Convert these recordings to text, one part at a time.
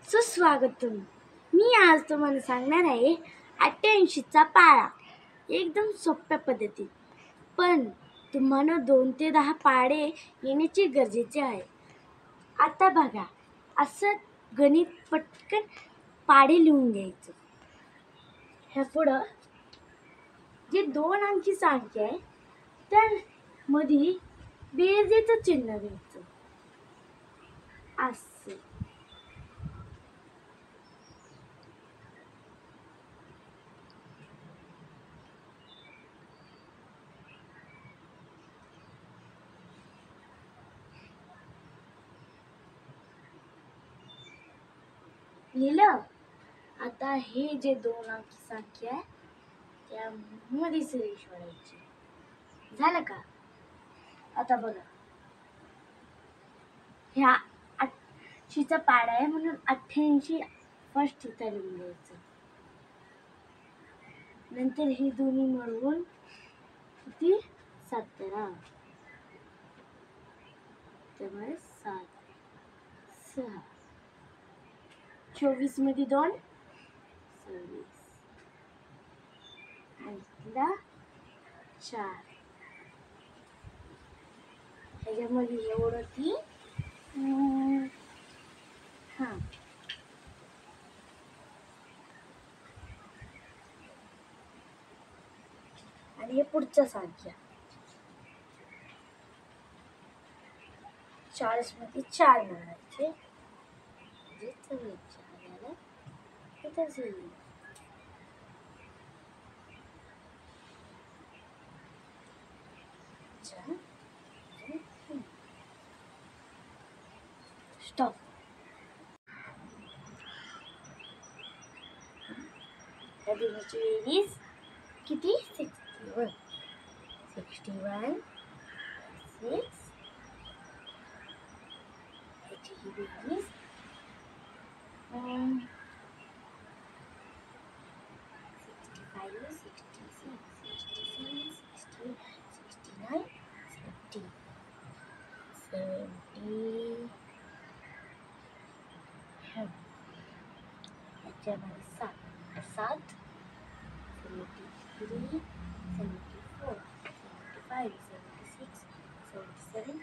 सुस्वागतम. मी आज तुम्हाला सांगणार आहे 88चा पाढा एकदम सोप्या पद्धतीत. पण तुम्हाला 2 ते 10 पाढे येण्याचे गरजेचे आहे. आता बघा, असं गणित पटकन पाढे लिहून घ्यायचं. ह्या पुढं जे 2 अंकी संख्या आहे त्यामध्ये बेरजेचं चिन्ह घ्यायचं. असं लिहिलं. आता हे जे 2 अंकी संख्या आहे त्यामध्ये रेष ओढायची. झालं का? आता बघा, ह्या 80चा पाढा आहे म्हणून 88 फर्स्ट इथं लिहून द्यायचं. नंतर हे दोन्ही मिळवून किती 17, त्यामुळे 7 6 24 मध्ये 2 26 आणि 4 ह्याच्यामध्ये एवढं ती आणि हे पुढच्या संख्या 40 मध्ये 4 मिळवायचे. जे 4 आलं इथंच येईल. स्टॉप. त्या दोन्हीची बेरीज किती 61 61 6 याची ही बेरीज 65 66 67 68 69 70 याच्यामध्ये 7 73 74 75 76 77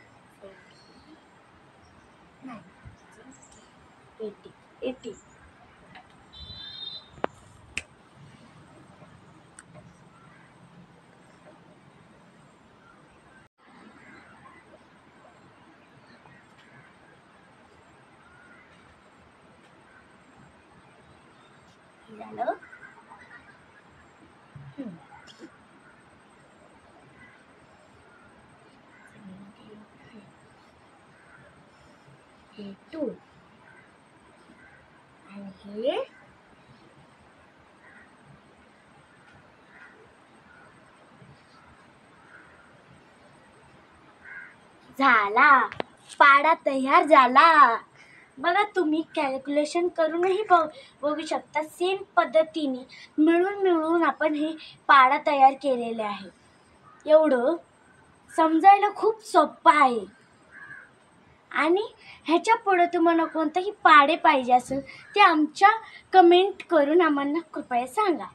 79 80 झालं. हे 2 आणि हे झाला. पाढा तयार झाला. बघा, तुम्ही कॅल्क्युलेशन करूनही बघू शकता. सेम पद्धतीने मिळून आपण हे पाढा तयार केलेले आहे. एवढं समजायला खूप सोपं आहे. आणि ह्याच्या पुढे तुम्हाला कोणतेही पाढे पाहिजे असेल ते आमच्या कमेंट करून आम्हाला कृपया सांगा.